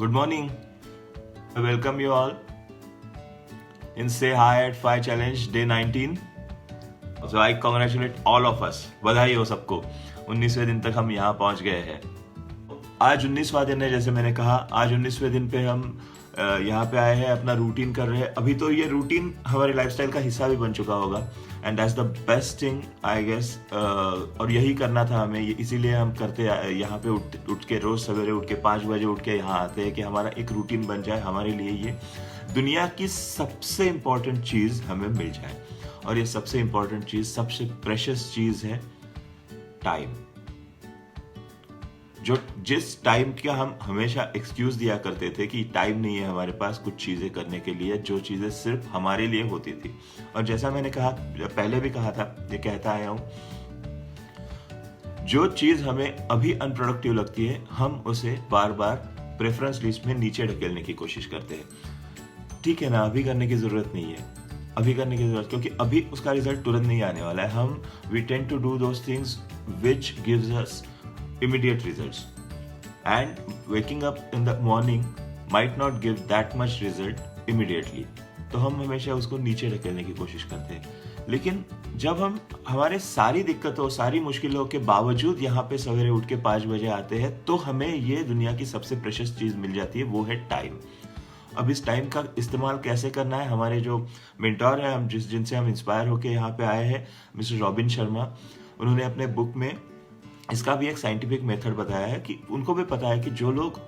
Good morning. I welcome you all in Say Hi at 5 Challenge Day 19. So I congratulate all of us. बधाई हो सबको. 19वें दिन तक हम यहाँ पहुँच गए हैं. आज 19वां दिन है, जैसे मैंने कहा. आज 19वें दिन पे हम यहाँ पे आए हैं, अपना रूटीन कर रहे हैं. अभी तो ये रूटीन हमारी लाइफस्टाइल का हिस्सा भी बन चुका होगा. And that's the best thing I guess. और यही करना था हमें, इसीलिए हम करते यहाँ पे उठ के रोज सवेरे उठ के 5 बजे उठ के यहाँ आते हैं कि हमारा एक रूटीन बन जाए. हमारे लिए ये दुनिया की सबसे इम्पोर्टेंट चीज़ हमें मिल जाए. और ये सबसे इम्पोर्टेंट चीज़, सबसे प्रेशियस चीज़ है टाइम. जो जिस टाइम का हम हमेशा एक्सक्यूज दिया करते थे कि टाइम नहीं है हमारे पास कुछ चीजें करने के लिए, जो चीजें सिर्फ हमारे लिए होती थी. और जैसा मैंने कहा, पहले भी कहा था, ये कहता आया हूं, जो चीज हमें अभी अनप्रोडक्टिव लगती है हम उसे बार बार प्रेफरेंस लिस्ट में नीचे ढकेलने की कोशिश करते हैं. ठीक है ना, अभी करने की जरूरत नहीं है, अभी करने की जरूरत, क्योंकि अभी उसका रिजल्ट तुरंत नहीं आने वाला है. हम we tend to do those things which gives us immediate results, and waking up in the morning might not give that much result immediately. तो हम हमेशा उसको नीचे ढकेलने की कोशिश करते हैं. लेकिन जब हम हमारे सारी दिक्कतों, सारी मुश्किलों के बावजूद यहाँ पे सवेरे उठ के 5 बजे आते हैं, तो हमें ये दुनिया की सबसे प्रेशियस चीज मिल जाती है, वो है टाइम. अब इस टाइम का इस्तेमाल कैसे करना है, हमारे जो मेंटोर है, हम जिनसे हम इंस्पायर होके यहाँ पे आए हैं, मिस्टर रॉबिन शर्मा, उन्होंने अपने बुक में इसका भी एक साइंटिफिक मेथड बताया है कि उनको भी पता है कि जो लोग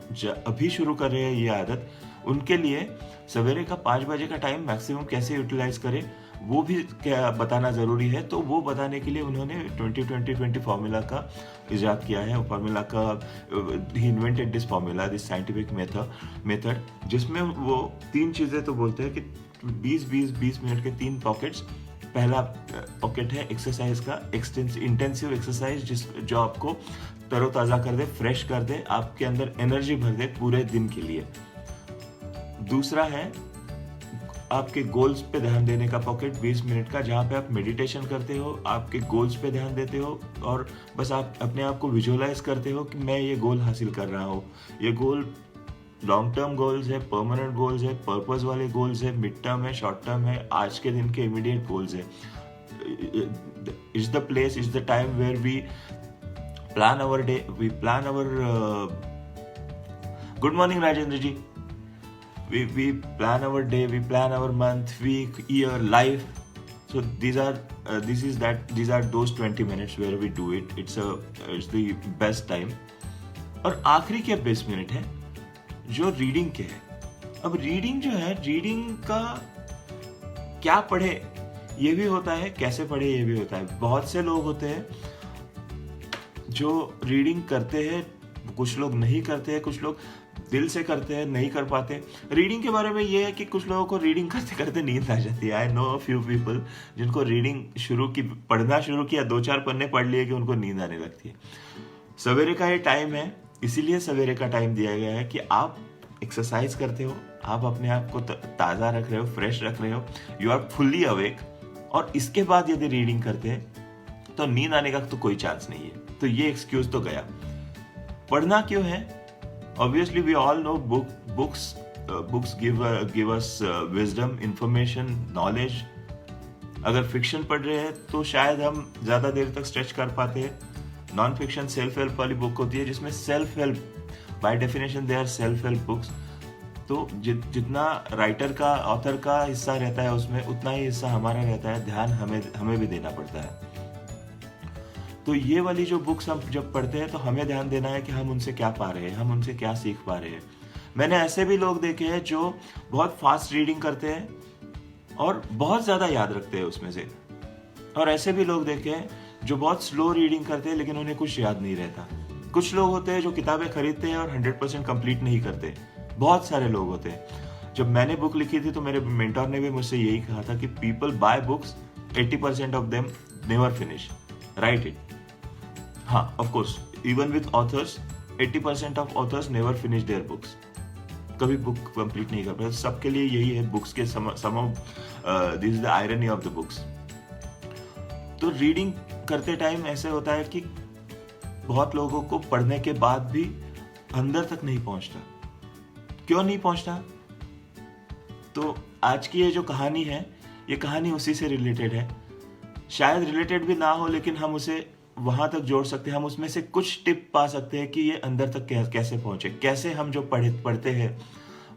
अभी शुरू कर रहे हैं ये आदत, उनके लिए सवेरे का 5 बजे का टाइम मैक्सिमम कैसे यूटिलाइज करें वो भी क्या बताना ज़रूरी है. तो वो बताने के लिए उन्होंने 20-20-20 फार्मूला का इजाद किया है. फार्मूला का he invented this formula, this scientific method, जिसमें वो 3 चीज़ें तो बोलते हैं कि 20-20-20 मिनट के 3 पॉकेट्स. पहला पॉकेट है एक्सरसाइज का, इंटेंसिव एक्सरसाइज, जो आपको तरोताज़ा कर दे, फ्रेश कर दे, आपके अंदर एनर्जी भर दे पूरे दिन के लिए. दूसरा है आपके गोल्स पे ध्यान देने का पॉकेट, 20 मिनट का, जहाँ पे आप मेडिटेशन करते हो, आपके गोल्स पे ध्यान देते हो और बस आप अपने आप को विजुअलाइज करते हो कि मैं ये गोल हासिल कर रहा हूँ. ये गोल लॉन्ग टर्म गोल्स है, परमानेंट गोल्स है, पर्पस वाले गोल्स है, मिड टर्म है, शॉर्ट टर्म है, आज के दिन के इमीडिएट गोल्स है. It's the place, it's the time where we plan our day, we plan our good morning Rajendra ji. we plan our day, we plan our month, week, year, life. So these are those 20 minutes where we do it. It's the best time. और आखिरी के 20 minute है जो reading के है. अब reading जो है, रीडिंग का क्या पढ़े ये भी होता है, कैसे पढ़े ये भी होता है. बहुत से लोग होते हैं जो रीडिंग करते हैं, कुछ लोग नहीं करते हैं, कुछ लोग दिल से करते हैं, नहीं कर पाते. रीडिंग के बारे में ये है कि कुछ लोगों को रीडिंग करते करते नींद आ जाती है. I know a few people जिनको रीडिंग पढ़ना शुरू किया, 2-4 पन्ने पढ़ लिए कि उनको नींद आने लगती है. सवेरे का ये टाइम है, इसीलिए सवेरे का टाइम दिया गया है कि आप एक्सरसाइज करते हो, आप अपने आप को ताज़ा रख रहे हो, फ्रेश रख रहे हो, यू आर फुल्ली अवेक. और इसके बाद यदि रीडिंग करते हैं तो नींद आने का तो कोई चांस नहीं है. तो ये एक्सक्यूज तो गया. पढ़ना क्यों है? Obviously we all know books give us wisdom, information, knowledge. अगर फिक्शन पढ़ रहे हैं तो शायद हम ज़्यादा देर तक स्ट्रेच कर पाते हैं. नॉन फिक्शन सेल्फ हेल्प वाली बुक होती है, जिसमें self help, by definition they are self help books. तो जितना राइटर का, ऑथर का हिस्सा रहता है उसमें, उतना ही हिस्सा हमारा रहता है. ध्यान हमें भी देना पड़ता है. तो ये वाली जो बुक्स हम जब पढ़ते हैं तो हमें ध्यान देना है कि हम उनसे क्या पा रहे हैं, हम उनसे क्या सीख पा रहे हैं. मैंने ऐसे भी लोग देखे हैं जो बहुत फास्ट रीडिंग करते हैं और बहुत ज़्यादा याद रखते हैं उसमें से. और ऐसे भी लोग देखे हैं जो बहुत स्लो रीडिंग करते हैं लेकिन उन्हें कुछ याद नहीं रहता. कुछ लोग होते हैं जो किताबें खरीदते हैं और 100% कंप्लीट नहीं करते. बहुत सारे लोग होते हैं. जब मैंने बुक लिखी थी तो मेरे मेंटोर ने भी मुझसे यही कहा था कि people buy books, 80% of them never finish, right it. हाँ, of course, even with authors, 80% of authors never finish their books. कभी बुक कंप्लीट नहीं कर पाते. सबके लिए यही है बुक्स के some of this is the irony of the books. तो रीडिंग करते टाइम ऐसे होता है कि बहुत लोगों को पढ़ने के बाद भी अंदर तक नहीं पहुंचता. क्यों नहीं पहुंचता? तो आज की ये जो कहानी है, ये कहानी उसी से रिलेटेड है। शायद रिलेटेड भी ना हो, लेकिन हम उसे वहां तक जोड़ सकते हैं, हम उसमें से कुछ टिप पा सकते हैं कि ये अंदर तक कैसे पहुंचे, कैसे हम जो पढ़ते हैं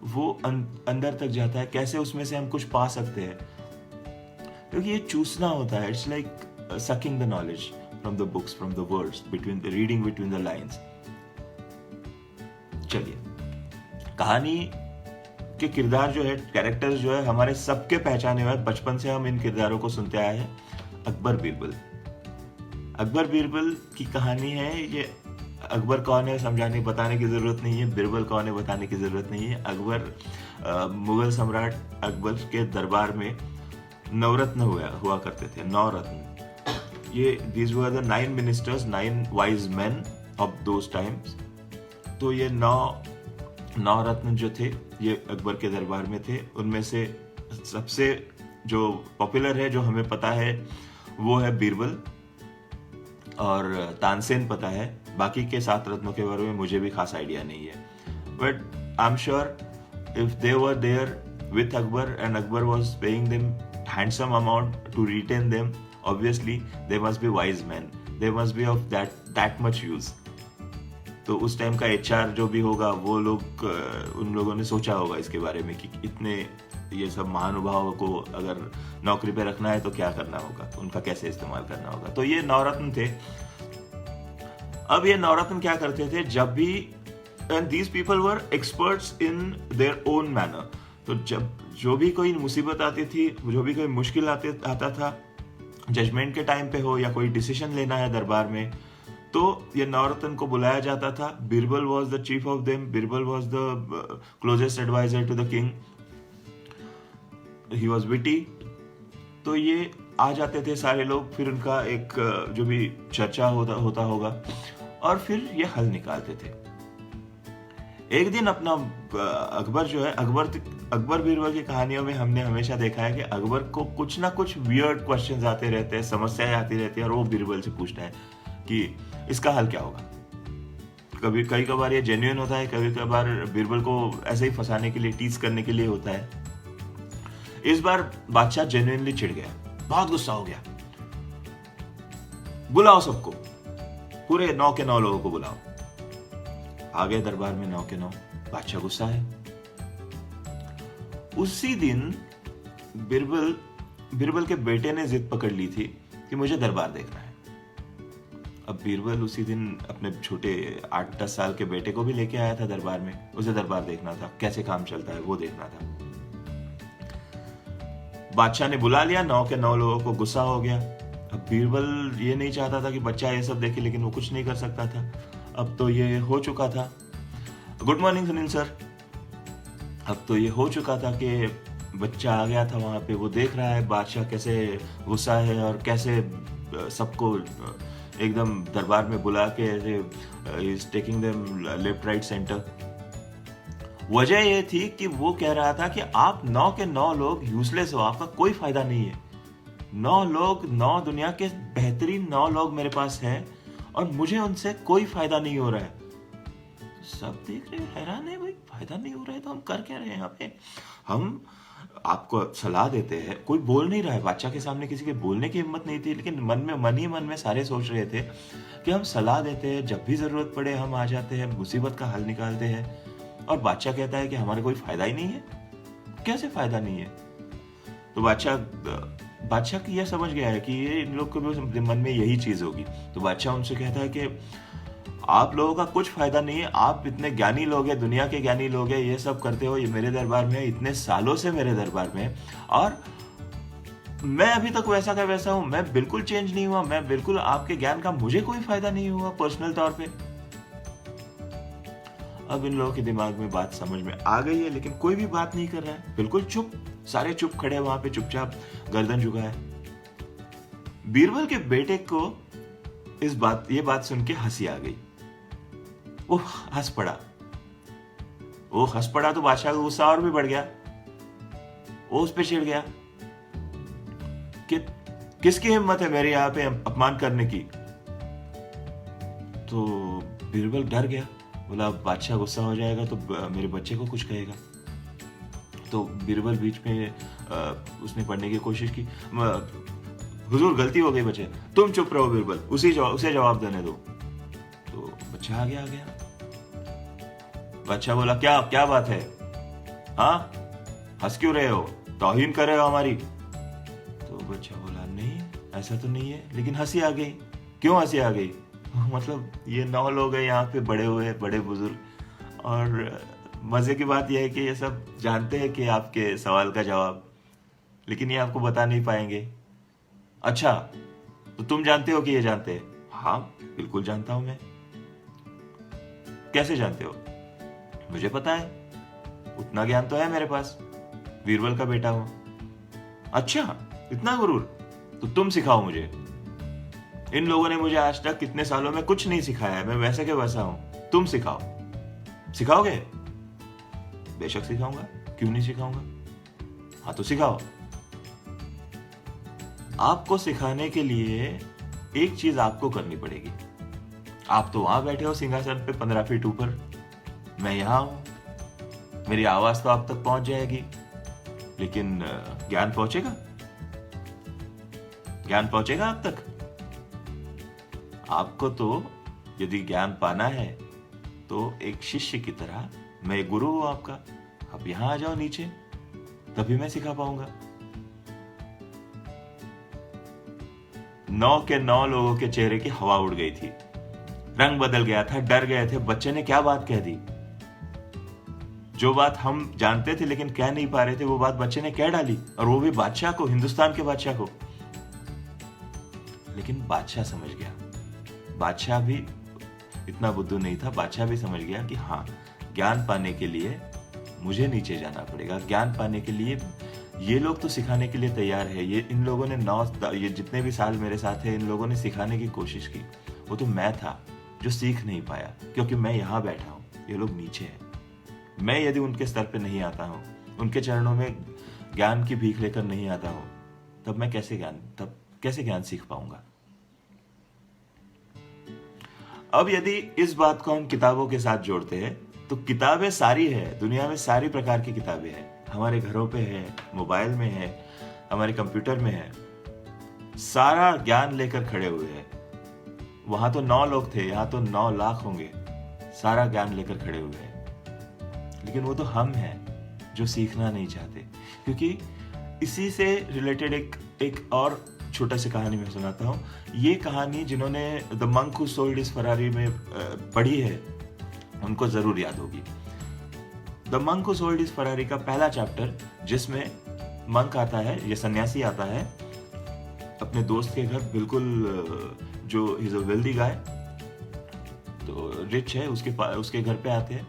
वो अंदर तक जाता है, कैसे उसमें से हम कुछ पा सकते हैं। क्योंकि ये चूसना होता है, it's like sucking the knowledge from the books, from the words, between the reading between the lines. चलिए, कहानी के किरदार जो है, कैरेक्टर्स जो है, हमारे सबके पहचाने हुए, बचपन से हम इन किरदारों को सुनते आए हैं। अकबर बीरबल। अकबर बीरबल की कहानी है ये। अकबर कौन है समझाने बताने की जरूरत नहीं है, बीरबल कौन है बताने की जरूरत नहीं है। अकबर मुगल सम्राट अकबर के दरबार में नवरत्न हुआ करते थे, 9 रत्न। ये these were the 9 ministers, 9 wise man of those times. तो ये 9 रत्न जो थे, ये अकबर के दरबार में थे। उनमें से सबसे जो पॉपुलर है, जो हमें पता है, वो है बीरबल और तानसेन पता है। बाकी के 7 रत्नों के बारे में मुझे भी खास आइडिया नहीं है, but I am sure if they were there with Akbar and Akbar was paying them handsome amount to retain them, obviously they must be wise men, they must be of that much use. तो उस time का HR जो भी होगा, वो लोग उन लोगों ने सोचा होगा इसके बारे में कि इतने ये सब महानुभावों को अगर नौकरी पे रखना है तो क्या करना होगा, उनका कैसे इस्तेमाल करना होगा। तो ये 9 रत्न थे। अब ये 9 रत्न क्या करते थे, जब भी, and these people were experts in their own manner, तो जब जो भी कोई मुसीबत आती थी, जो भी कोई मुश्किल आता था, जजमेंट के टाइम पे हो या कोई डिसीजन लेना है दरबार में, तो ये 9 रत्न को बुलाया जाता था। Birbal was the chief of them, Birbal was the closest adviser to the king, he was witty. तो ये आ जाते थे सारे लोग, फिर उनका एक जो भी चर्चा होता होगा, और फिर ये हल निकालते थे। एक दिन अपना अकबर जो है, अकबर बीरबल की कहानियों में हमने हमेशा देखा है कि अकबर को कुछ ना कुछ वियर्ड क्वेश्चंस आते रहते हैं, समस्याएं आती रहती है, और वो बीरबल से पूछता है कि इसका हल क्या होगा। कई कबार ये जेन्युइन होता है, कभी कभार बीरबल को ऐसे ही फंसाने के लिए, टीज करने के लिए होता है। इस बार बादशाह जेन्युइनली चिढ़ गया, बहुत गुस्सा हो गया। बुलाओ सबको, पूरे 9 के 9 लोगों को बुलाओ। आ गए दरबार में 9 के 9। बादशाह गुस्सा है। उसी दिन बीरबल के बेटे ने जिद पकड़ ली थी कि मुझे दरबार देखना है। अब बीरबल उसी दिन अपने छोटे 8-10 साल के बेटे को भी लेके आया था दरबार में। उसे दरबार देखना था, कैसे काम चलता है वो देखना था। बादशाह ने बुला लिया 9 के 9 लोगों को, गुस्सा हो गया। अब बीरबल ये नहीं चाहता था कि बच्चा ये सब देखे, लेकिन वो कुछ नहीं कर सकता था। अब तो ये हो चुका था। Good morning Sunil sir. अब तो ये हो चुका था कि बच्चा आ गया था वहां पे, वो देख रहा है बादशाह कैसे गुस्सा है और कैसे सबको एकदम दरबार में बुला के is taking them left right centre. वजह ये थी कि वो कह रहा था कि आप 9 के 9 लोग यूजलेस हो, आपका कोई फायदा नहीं है। 9 लोग, 9 दुनिया के बेहतरीन 9 लोग मेरे पास हैं और मुझे उनसे कोई फायदा नहीं हो रहा है। सब देख रहे, हैरान है भाई, फायदा नहीं हो रहा है तो हम कर क्या रहे हैं यहाँ पे। हम आपको सलाह देते हैं, कोई बोल नहीं रहा है। बादशाह के सामने किसी के बोलने की हिम्मत नहीं थी, लेकिन मन ही मन में सारे सोच रहे थे कि हम सलाह देते हैं, जब भी जरूरत पड़े हम आ जाते हैं, मुसीबत का हल निकालते हैं। और बादशाह कहता है कि हमारा कोई फायदा ही नहीं है। कैसे फायदा नहीं है? तो बादशाह की यह समझ गया है कि ये इन लोग के मन में यही चीज होगी। तो बादशाह उनसे कहता है कि आप लोगों का कुछ फायदा नहीं है, आप इतने ज्ञानी लोग हैं, दुनिया के ज्ञानी लोग हैं, ये सब करते हो, ये मेरे दरबार में है, इतने सालों से मेरे दरबार में है, और मैं अभी तक वैसा का वैसा हूं, मैं बिल्कुल चेंज नहीं हुआ, मैं बिल्कुल आपके ज्ञान का मुझे कोई फायदा नहीं हुआ पर्सनल तौर पे। अब इन लोगों के दिमाग में बात समझ में आ गई है, लेकिन कोई भी बात नहीं कर रहा है, बिल्कुल चुप, सारे चुप खड़े वहां पे, चुपचाप गर्दन झुकाए। बीरबल के बेटे को ये बात सुन के हंसी आ गई। वो हंस पड़ा तो बादशाह का गुस्सा और भी बढ़ गया। वो उस पे चिढ़ गया कि किसकी हिम्मत है मेरे यहाँ पे अपमान करने की। तो बीरबल डर गया बोला बादशाह गुस्सा हो जाएगा तो मेरे बच्चे को कुछ कहेगा। तो बीरबल बीच में उसने पढ़ने की कोशिश की, हुजूर गलती हो गई बच्चे, तुम चुप रहो बीरबल, उसे जवाब देने दो। तो बच्चा आगे आ गया। बच्चा बोला क्या क्या बात है, हाँ हंस क्यों रहे हो, तौहीन कर रहे हो हमारी। तो बच्चा बोला नहीं ऐसा तो नहीं है, लेकिन हंसी आ गई। क्यों हंसी आ गई? मतलब ये 9 लोग हैं यहाँ पे, बड़े हुए बड़े बुजुर्ग, और मजे की बात यह है कि ये सब जानते हैं कि आपके सवाल का जवाब, लेकिन ये आपको बता नहीं पाएंगे। अच्छा तो तुम जानते हो कि ये जानते हैं? हाँ बिल्कुल जानता हूं मैं। कैसे जानते हो? मुझे पता है, उतना ज्ञान तो है मेरे पास, बीरबल का बेटा हूं। अच्छा इतना गुरूर, तो तुम सिखाओ मुझे। इन लोगों ने मुझे आज तक कितने सालों में कुछ नहीं सिखाया है, मैं वैसे के वैसा हूं, तुम सिखाओ। सिखाओगे? बेशक सिखाऊंगा, क्यों नहीं सिखाऊंगा। हाँ तो सिखाओ। आपको सिखाने के लिए एक चीज आपको करनी पड़ेगी। आप तो वहां बैठे हो सिंहासन पे 15 फीट ऊपर, मैं यहां हूं, मेरी आवाज तो आप तक पहुंच जाएगी, लेकिन ज्ञान पहुंचेगा? ज्ञान पहुंचेगा आप तक? आपको तो यदि ज्ञान पाना है तो एक शिष्य की तरह, मैं गुरु हूं आपका, आप यहां आ जाओ नीचे, तभी मैं सिखा पाऊंगा। 9 के 9 लोगों के चेहरे की हवा उड़ गई थी, रंग बदल गया था, डर गए थे। बच्चे ने क्या बात कह दी? जो बात हम जानते थे लेकिन कह नहीं पा रहे थे, वो बात बच्चे ने कह डाली, और वो भी बादशाह को, हिंदुस्तान के बादशाह को। लेकिन बादशाह समझ गया, बादशाह भी इतना बुद्धू नहीं था, बादशाह भी समझ गया कि हाँ ज्ञान पाने के लिए मुझे नीचे जाना पड़ेगा। ज्ञान पाने के लिए ये लोग तो सिखाने के लिए तैयार है, ये इन लोगों ने ये जितने भी साल मेरे साथ है, इन लोगों ने सिखाने की कोशिश की, वो तो मैं था जो सीख नहीं पाया, क्योंकि मैं यहाँ बैठा हूँ, ये लोग नीचे हैं। मैं यदि उनके स्तर पे नहीं आता हूँ, उनके चरणों में ज्ञान की भीख लेकर नहीं आता हूँ, तब मैं कैसे ज्ञान सीख पाऊंगा। अब यदि इस बात को हम किताबों के साथ जोड़ते हैं, तो किताबें सारी है, दुनिया में सारी प्रकार की किताबें हैं, हमारे घरों पे है, मोबाइल में है, हमारे कंप्यूटर में है, सारा ज्ञान लेकर खड़े हुए हैं। वहां तो 9 लोग थे, यहाँ तो 9 लाख होंगे, सारा ज्ञान लेकर खड़े हुए हैं। लेकिन वो तो हम हैं जो सीखना नहीं चाहते। क्योंकि इसी से रिलेटेड एक और छोटा सी कहानी मैं सुनाता हूँ। ये कहानी जिन्होंने the monk who sold his Ferrari में पढ़ी है, उनको जरूर याद होगी। The monk who sold his Ferrari का पहला चैप्टर, जिसमें मंक आता है, ये सन्यासी आता है अपने दोस्त के घर, बिल्कुल जो इज अ वेल्दी गाय, तो रिच है, उसके घर पे आते हैं।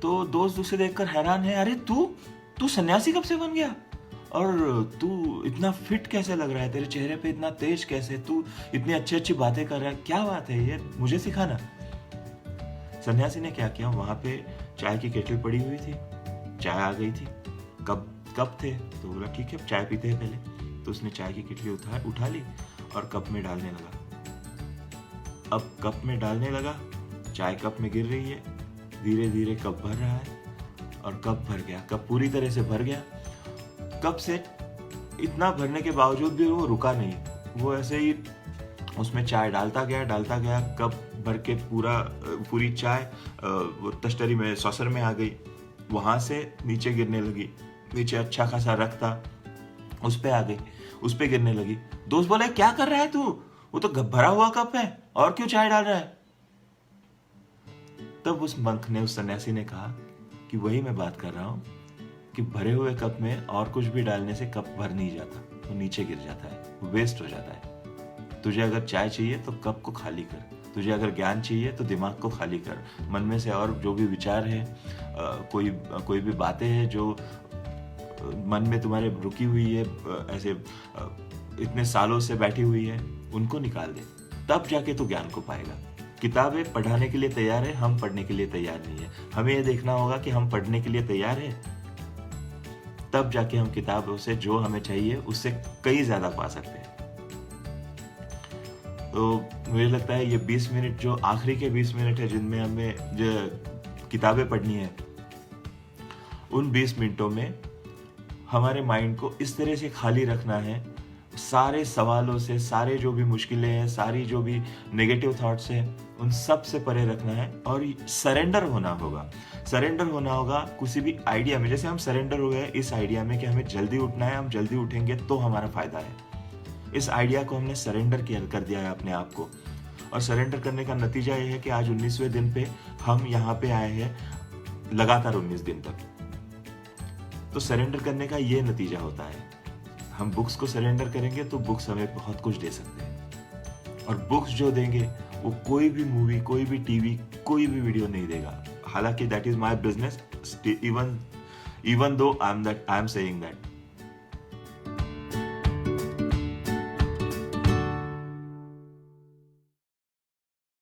तो दोस्त उसे देखकर हैरान है, अरे तू सन्यासी कब से बन गया, और तू इतना फिट कैसे लग रहा है, तेरे चेहरे पे इतना तेज कैसे, तू इतनी अच्छी अच्छी बातें कर रहा है, क्या बात है ये, मुझे सिखाना। सन्यासी ने क्या किया, वहां पे चाय की केटल पड़ी हुई थी, चाय आ गई थी, कप थे, तो बोला ठीक है चाय पीते हैं पहले। तो उसने चाय की केटली उठा ली और कप में डालने लगा। अब कप में डालने लगा, चाय कप में गिर रही है, धीरे धीरे कप भर रहा है, और कप भर गया, कप पूरी तरह से भर गया। कप से इतना भरने के बावजूद भी वो रुका नहीं, वो ऐसे ही उसमें चाय डालता गया, कप भर के पूरी चाय वो तश्तरी में, सॉसर में आ गई, वहां से नीचे गिरने लगी। नीचे अच्छा खासा रख था, उस पे आ गई, उस पे गिरने लगी। दोस्त बोले क्या कर रहा है तू, वो तो भरा हुआ कप है, और क्यों चाय डाल रहा है। तब उस मंक ने, उस सन्यासी ने कहा कि वही मैं बात कर रहा हूं कि भरे हुए कप में और कुछ भी डालने से कप भर नहीं जाता, वो नीचे गिर जाता है, वो वेस्ट हो जाता है। तुझे अगर चाय चाहिए तो कप को खाली कर, तुझे अगर ज्ञान चाहिए तो दिमाग को खाली कर, मन में से और जो भी विचार है, कोई भी बातें हैं जो मन में तुम्हारे रुकी हुई है, ऐसे इतने सालों से बैठी हुई है, उनको निकाल दे, तब जाके तू ज्ञान को पाएगा। किताबें पढ़ाने के लिए तैयार है, हम पढ़ने के लिए तैयार नहीं है। हमें यह देखना होगा कि हम पढ़ने के लिए तैयार है, तब जाके हम किताबों से जो हमें चाहिए उससे कई ज्यादा पा सकते हैं। तो मुझे लगता है ये 20 मिनट जो आखिरी के 20 मिनट है जिनमें हमें जो किताबें पढ़नी है, उन 20 मिनटों में हमारे माइंड को इस तरह से खाली रखना है, सारे सवालों से, सारे जो भी मुश्किलें हैं, सारी जो भी नेगेटिव थॉट्स हैं, उन सब से परे रखना है और सरेंडर होना होगा। सरेंडर होना होगा किसी भी आइडिया में। जैसे हम सरेंडर हो गए इस आइडिया में कि हमें जल्दी उठना है, हम जल्दी उठेंगे तो हमारा फायदा है। इस आइडिया को हमने सरेंडर कर दिया है अपने आप को, और सरेंडर करने का नतीजा ये है कि आज 19वें दिन पे हम यहाँ पे आए हैं, लगातार 19 दिन तक। तो सरेंडर करने का ये नतीजा होता है। हम बुक्स को सरेंडर करेंगे तो बुक्स हमें बहुत कुछ दे सकते हैं, और बुक्स जो देंगे वो कोई भी मूवी, कोई भी टीवी, कोई भी वीडियो नहीं देगा। हालांकि that is my business, even though I am saying that.